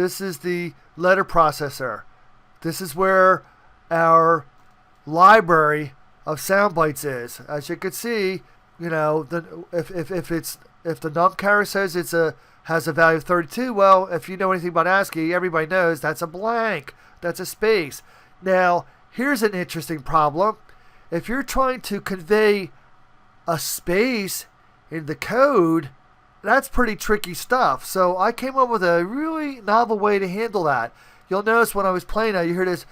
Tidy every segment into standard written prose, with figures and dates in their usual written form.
This is the letter processor. This is where our library of sound bites is. As you can see, you know, if the num character says has a value of 32, well, if you know anything about ASCII, everybody knows that's a blank. That's a space. Now, here's an interesting problem. If you're trying to convey a space in the code, that's pretty tricky stuff. So I came up with a really novel way to handle that. You'll notice when I was playing that, you hear this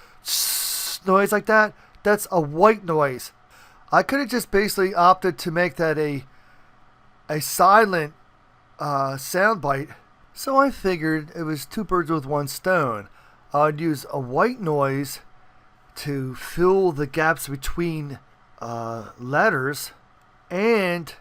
noise like that. That's a white noise. I could have just basically opted to make that a silent sound bite. So I figured it was two birds with one stone. I'd use a white noise to fill the gaps between letters and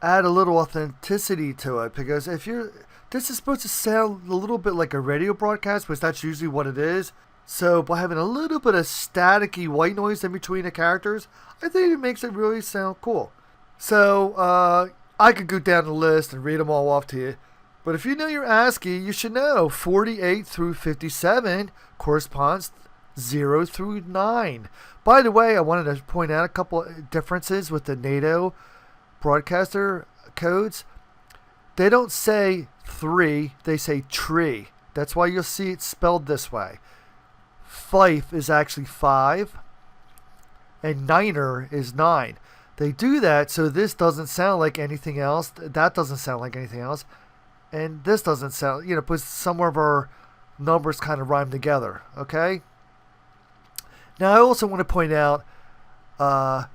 add a little authenticity to it, because this is supposed to sound a little bit like a radio broadcast, because that's usually what it is. So by having a little bit of staticky white noise in between the characters, I think it makes it really sound cool. So I could go down the list and read them all off to you. But if you know your ASCII, you should know 48 through 57 corresponds 0 through 9. By the way, I wanted to point out a couple of differences with the NATO broadcaster codes. They don't say 3, they say tree. That's why you'll see it spelled this way. Fife is actually 5, and niner is 9. They do that so this doesn't sound like anything else, that doesn't sound like anything else, and this doesn't sound, because some of our numbers kind of rhyme together, okay? Now I also want to point out, of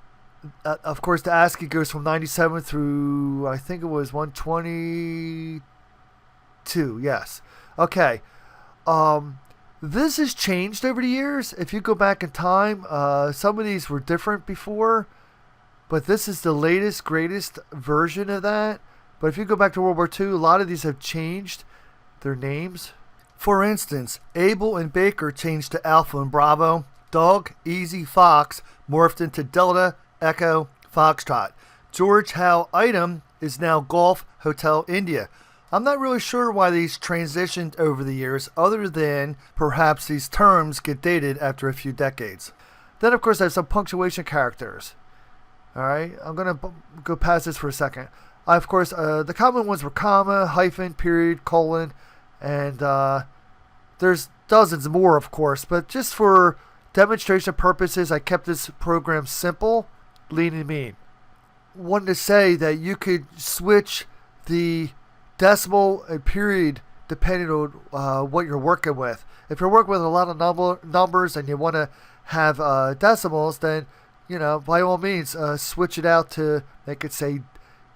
course the ASCII goes from 97 through, I think it was 122, yes. Okay, this has changed over the years. If you go back in time, some of these were different before, but this is the latest, greatest version of that. But if you go back to World War II, a lot of these have changed their names. For instance, Abel and Baker changed to Alpha and Bravo. Dog, Easy, Fox morphed into Delta, Echo, Foxtrot. George Howe Item is now Golf, Hotel, India. I'm not really sure why these transitioned over the years, other than perhaps these terms get dated after a few decades. Then, of course, I have some punctuation characters. Alright, I'm going to go past this for a second. Of course, the common ones were comma, hyphen, period, colon, and there's dozens more, of course, but just for demonstration purposes, I kept this program simple, lean and mean. Wanted to say that you could switch the decimal and period depending on what you're working with. If you're working with a lot of numbers and you want to have decimals, then, by all means, switch it out to make it say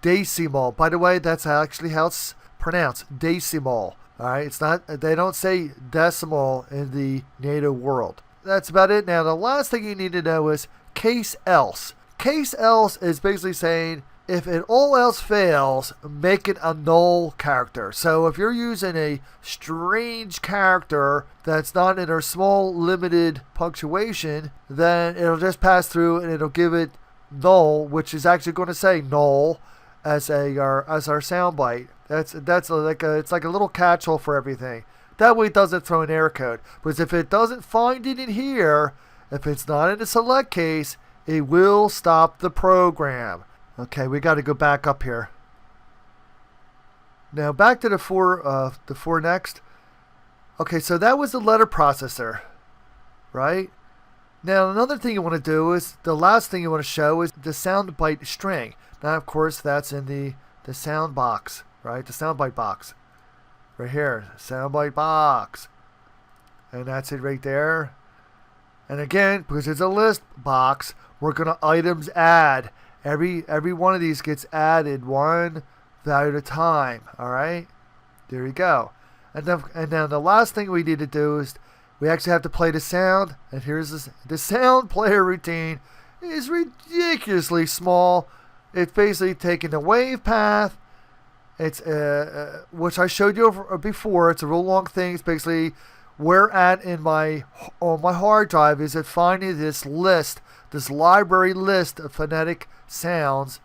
decimal. By the way, that's actually how it's pronounced, decimal. All right, it's not. They don't say decimal in the NATO world. That's about it. Now, the last thing you need to know is case else. Case else is basically saying if it all else fails, make it a null character. So if you're using a strange character that's not in a small limited punctuation, then it'll just pass through and it'll give it null, which is actually going to say null as our soundbite. It's like a little catch-all for everything. That way it doesn't throw an error code. Because if it doesn't find it in here, if it's not in the select case, it will stop the program. Okay, we got to go back up here. Now back to the four next. Okay, so that was the letter processor, right? Now another thing you want to do is, the last thing you want to show is the sound byte string. Now of course that's in the sound box, right? The sound byte box. Right here, sound byte box. And that's it right there. And again, because it's a list box, we're going to items add. Every one of these gets added one value at a time. All right, there you go. And then the last thing we need to do is we actually have to play the sound. And here's the sound player routine is ridiculously small. It's basically taking the wave path. It's which I showed you before. It's a real long thing. It's basically where at on my hard drive is it finding this list, this library list of phonetic sounds.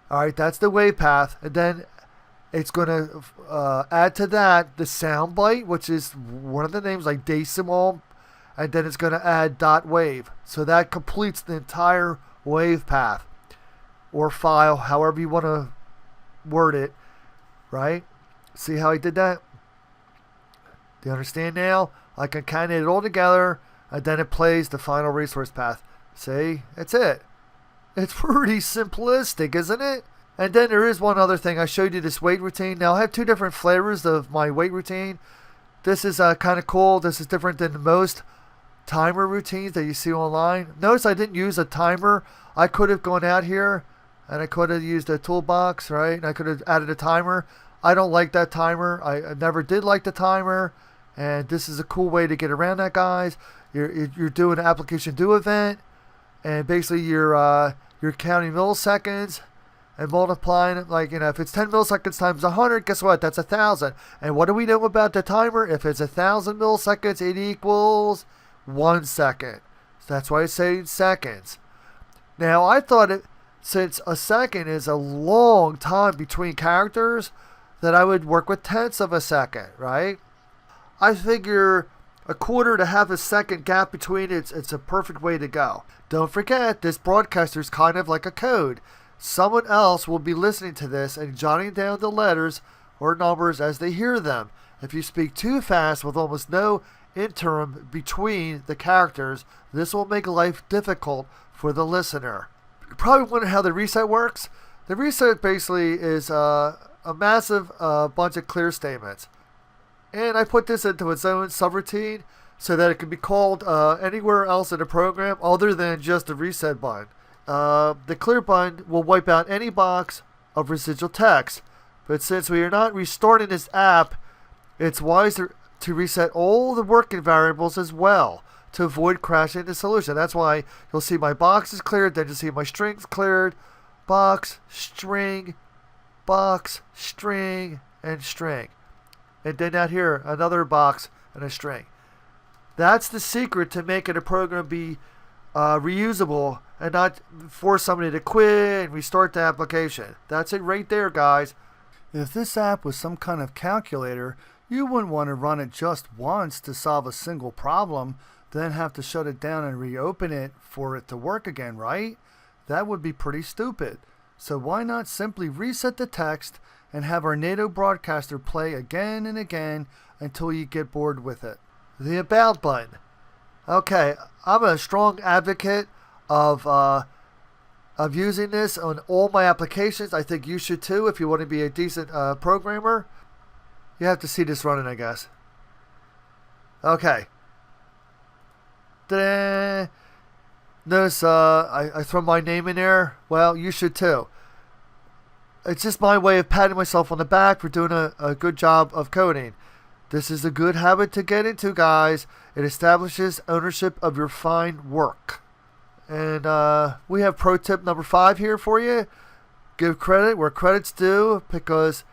All right, that's the wave path. And then It's going to add to that the sound byte, which is one of the names like decimal, and then it's going to add dot wave. So that completes the entire wave path or file, however you want to word it, right? See how I did that? Do you understand now? I concatenate it all together, and then it plays the final resource path. See? That's it. It's pretty simplistic, isn't it? And then there is one other thing. I showed you this weight routine. Now, I have two different flavors of my weight routine. This is kind of cool. This is different than most timer routines that you see online. Notice I didn't use a timer. I could have gone out here, and I could have used a toolbox, right? And I could have added a timer. I don't like that timer. I never did like the timer. And this is a cool way to get around that, guys. You're doing an application do event, and basically you're counting milliseconds and multiplying it. Like, if it's 10 milliseconds times 100, guess what? That's 1,000. And what do we know about the timer? If it's 1,000 milliseconds, it equals 1 second. So that's why I say seconds. Now, I thought since a second is a long time between characters, that I would work with tenths of a second, right? I figure a quarter to half a second gap between it's a perfect way to go. Don't forget, this broadcaster is kind of like a code. Someone else will be listening to this and jotting down the letters or numbers as they hear them. If you speak too fast with almost no interim between the characters, this will make life difficult for the listener. You probably wonder how the reset works. The reset basically is a massive bunch of clear statements. And I put this into its own subroutine so that it can be called anywhere else in the program other than just the reset button. The clear button will wipe out any box of residual text. But since we are not restarting this app, it's wiser to reset all the working variables as well to avoid crashing the solution. That's why you'll see my box is cleared, then you'll see my strings cleared, box, string, and string. And then out here, another box and a string. That's the secret to making a program be reusable and not force somebody to quit and restart the application. That's it right there, guys. If this app was some kind of calculator, you wouldn't want to run it just once to solve a single problem, then have to shut it down and reopen it for it to work again, right? That would be pretty stupid. So why not simply reset the text and have our NATO broadcaster play again and again until you get bored with it. The About button. Okay, I'm a strong advocate of using this on all my applications. I think you should too if you want to be a decent programmer. You have to see this running, I guess. Okay. Ta-da! Notice I throw my name in there. Well, you should too. It's just my way of patting myself on the back for doing a good job of coding. This is a good habit to get into, guys. It establishes ownership of your fine work. And we have pro tip number 5 here for you. Give credit where credit's due, because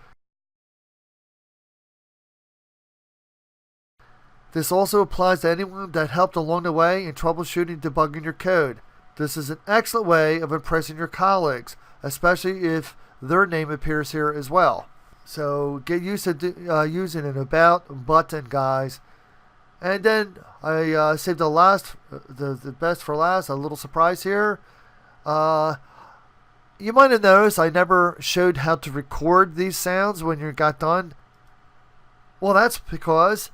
this also applies to anyone that helped along the way in troubleshooting, debugging your code. This is an excellent way of impressing your colleagues, especially if their name appears here as well. So get used to using an About button, guys. And then I saved the best for last, a little surprise here. You might have noticed I never showed how to record these sounds when you got done. Well, that's because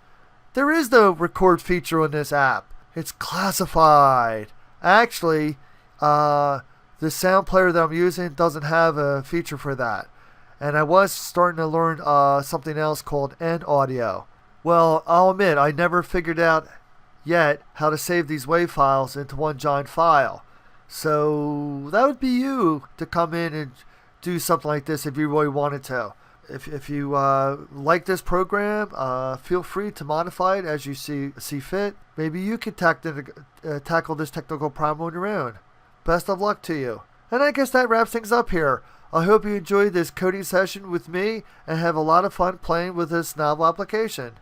there is no record feature on this app. It's classified. Actually, the sound player that I'm using doesn't have a feature for that. And I was starting to learn something else called N audio. Well, I'll admit, I never figured out yet how to save these WAV files into one giant file. So that would be you to come in and do something like this if you really wanted to. If you like this program, feel free to modify it as you see fit. Maybe you can tackle this technical problem on your own. Best of luck to you. And I guess that wraps things up here. I hope you enjoyed this coding session with me and have a lot of fun playing with this novel application.